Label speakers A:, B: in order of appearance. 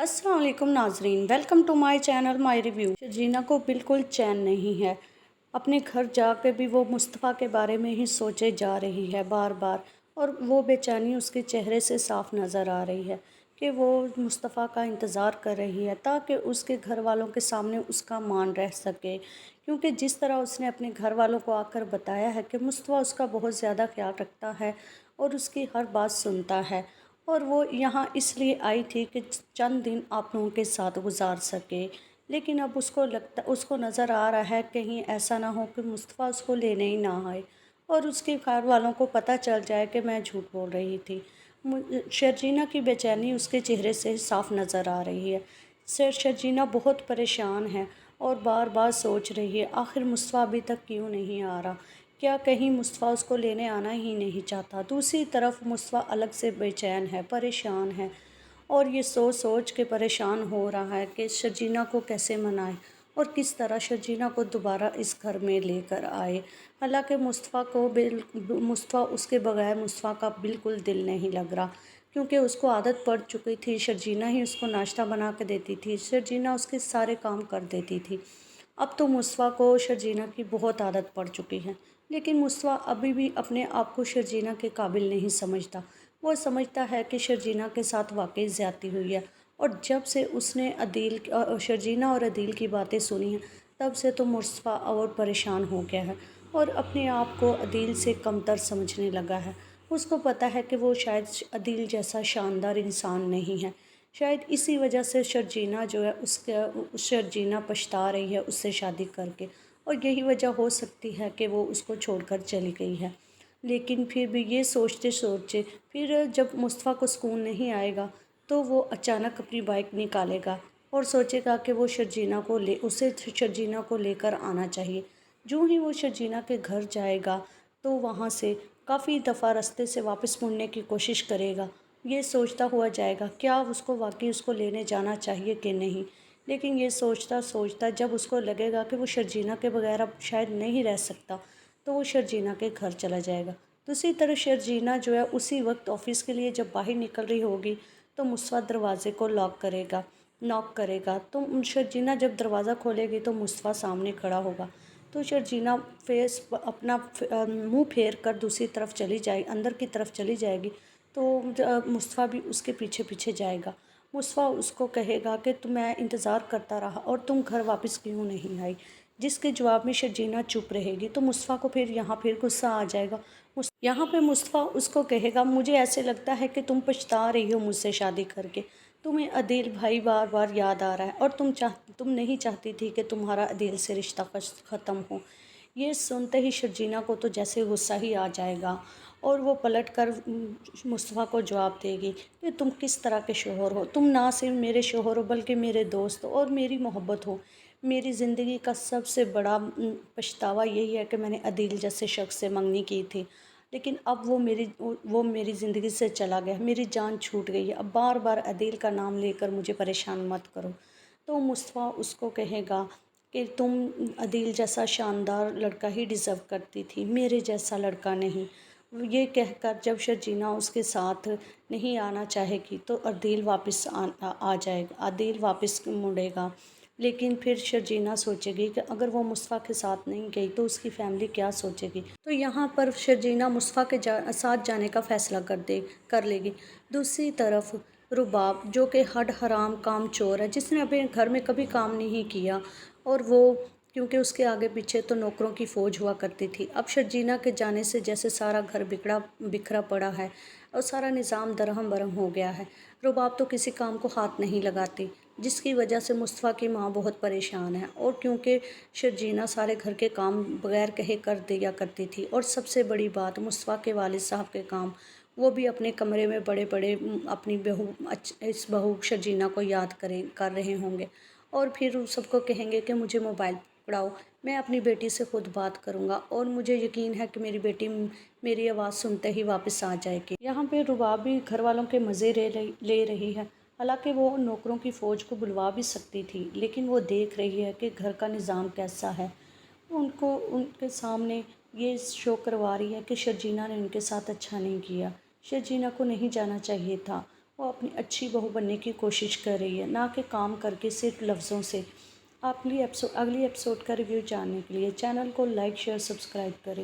A: अस्सलाम वालेकुम नाजरीन, welcome to my channel my review. Sharjeena को बिल्कुल चैन नहीं है। अपने घर जाकर भी वो मुस्तफ़ा के बारे में ही सोचे जा रही है बार बार, और वो बेचैनी उसके चेहरे से साफ नज़र आ रही है कि वो मुस्तफ़ा का इंतज़ार कर रही है ताकि उसके घर वालों के सामने उसका मान रह सके। क्योंकि जिस तरह उसने अपने घर वालों को आकर बताया है कि मुस्तफ़ा उसका बहुत ज़्यादा ख्याल रखता है और उसकी हर बात सुनता है, और वो यहाँ इसलिए आई थी कि चंद दिन आप लोगों के साथ गुजार सके। लेकिन अब उसको नज़र आ रहा है कहीं ऐसा ना हो कि मुस्तफ़ा उसको लेने ही ना आए और उसके घर वालों को पता चल जाए कि मैं झूठ बोल रही थी। शर्जीना की बेचैनी उसके चेहरे से साफ नज़र आ रही है। शर्जीना बहुत परेशान है और बार बार सोच रही है आखिर मुस्तफ़ा अभी तक क्यों नहीं आ रहा। क्या कहीं मुस्तफ़ा उसको लेने आना ही नहीं चाहता। दूसरी तरफ मुस्तफ़ा अलग से बेचैन है, परेशान है, और ये सोच सोच के परेशान हो रहा है कि शर्जीना को कैसे मनाए और किस तरह शर्जीना को दोबारा इस घर में लेकर आए। हालांकि मुस्तफ़ा उसके बगैर मुस्तफ़ा का बिल्कुल दिल नहीं लग रहा, क्योंकि उसको आदत पड़ चुकी थी। शर्जीना ही उसको नाश्ता बना के देती थी, शर्जीना उसके सारे काम कर देती थी। अब तो मुस्तफ़ा को शर्जीना की बहुत आदत पड़ चुकी है, लेकिन मुस्तफ़ा अभी भी अपने आप को शर्जीना के काबिल नहीं समझता। वो समझता है कि शर्जीना के साथ वाकई ज़्यादती हुई है, और जब से उसने शर्जीना और अदील की बातें सुनी हैं, तब से तो मुस्तफ़ा और परेशान हो गया है और अपने आप को अदील से कमतर समझने लगा है। उसको पता है कि वो शायद अदील जैसा शानदार इंसान नहीं है। शायद इसी वजह से शर्जीना जो है शर्जीना पछता रही है उससे शादी करके, और यही वजह हो सकती है कि वो उसको छोड़कर चली गई है। लेकिन फिर भी ये सोचते सोचते फिर जब मुस्तफ़ा को सुकून नहीं आएगा, तो वो अचानक अपनी बाइक निकालेगा और सोचेगा कि वो शर्जीना को लेकर आना चाहिए। जो ही वो शर्जीना के घर जाएगा, तो वहाँ से काफ़ी दफ़ा रास्ते से वापस मुड़ने की कोशिश करेगा। ये सोचता हुआ जाएगा क्या उसको वाकई उसको लेने जाना चाहिए कि नहीं। लेकिन ये सोचता सोचता जब उसको लगेगा कि वो शर्जीना के बगैर अब शायद नहीं रह सकता, तो वो शर्जीना के घर चला जाएगा। दूसरी तरफ शर्जीना जो है उसी वक्त ऑफिस के लिए जब बाहर निकल रही होगी, तो मुस्तफ़ा दरवाज़े को नॉक करेगा। तो शर्जीना जब दरवाज़ा खोलेगी तो मुस्तफ़ा सामने खड़ा होगा। तो शर्जीना अपना मुंह फेर कर दूसरी तरफ चली जाए अंदर की तरफ चली जाएगी। तो मुस्तफ़ा भी उसके पीछे पीछे जाएगा। मुस्तफ़ा उसको कहेगा कि मैं इंतज़ार करता रहा और तुम घर वापस क्यों नहीं आई। जिसके जवाब में शर्जीना चुप रहेगी, तो मुस्तफ़ा को फिर गुस्सा आ जाएगा। यहाँ पे मुस्तफ़ा उसको कहेगा मुझे ऐसे लगता है कि तुम पछता रही हो मुझसे शादी करके। तुम्हें अदील भाई बार बार याद आ रहा है और तुम नहीं चाहती थी कि तुम्हारा अदील से रिश्ता ख़त्म हो। ये सुनते ही शर्जीना को तो जैसे गुस्सा ही आ जाएगा, और वो पलट कर मुस्तफ़ा को जवाब देगी कि तुम किस तरह के शोहर हो। तुम ना सिर्फ मेरे शोहर हो बल्कि मेरे दोस्त हो और मेरी मोहब्बत हो। मेरी ज़िंदगी का सबसे बड़ा पछतावा यही है कि मैंने अदील जैसे शख्स से मंगनी की थी, लेकिन अब वो मेरी ज़िंदगी से चला गया, मेरी जान छूट गई है। अब बार बार अदील का नाम लेकर मुझे परेशान मत करो। तो मुस्तफ़ा उसको कहेगा कि तुम अदील जैसा शानदार लड़का ही डिज़र्व करती थी, मेरे जैसा लड़का नहीं। ये कहकर जब शर्जीना उसके साथ नहीं आना चाहेगी, तो आ जाएगा, अदील वापस मुड़ेगा। लेकिन फिर शर्जीना सोचेगी कि अगर वो मुस्तफ़ा के साथ नहीं गई तो उसकी फ़ैमिली क्या सोचेगी। तो यहाँ पर शर्जीना मुस्तफ़ा के साथ जाने का फ़ैसला कर लेगी। दूसरी तरफ रुबाब, जो कि हड हराम काम चोर है, जिसने अपने घर में कभी काम नहीं किया, और वो क्योंकि उसके आगे पीछे तो नौकरों की फ़ौज हुआ करती थी। अब शर्जीना के जाने से जैसे सारा घर बिखरा पड़ा है और सारा निज़ाम दरहम बरहम हो गया है। रुबाब तो किसी काम को हाथ नहीं लगाती, जिसकी वजह से मुस्तफ़ा की माँ बहुत परेशान है। और क्योंकि शर्जीना सारे घर के काम बगैर कहे कर दिया करती थी, और सबसे बड़ी बात मुस्तफ़ा के वालिद साहब के काम वो भी अपने कमरे में बड़े बड़े अपनी इस बहू शर्जीना को याद कर रहे होंगे, और फिर उन सबको कहेंगे कि मुझे मोबाइल पकड़ाओ, मैं अपनी बेटी से खुद बात करूँगा और मुझे यकीन है कि मेरी बेटी मेरी आवाज़ सुनते ही वापस आ जाएगी। यहाँ पे रुबाब भी घर वालों के मज़े ले रही है। हालांकि वो नौकरों की फ़ौज को बुलवा भी सकती थी, लेकिन वो देख रही है कि घर का निज़ाम कैसा है। उनको उनके सामने ये शो करवा रही है कि शर्जीना ने उनके साथ अच्छा नहीं किया, शर्जीना को नहीं जाना चाहिए था। وہ اپنی اچھی بہو بننے کی کوشش کر رہی ہے، نہ کہ کام کر کے صرف لفظوں سے۔ اگلی ایپیسوڈ کا ریویو جاننے کے لیے چینل کو لائک شیئر سبسکرائب کریں۔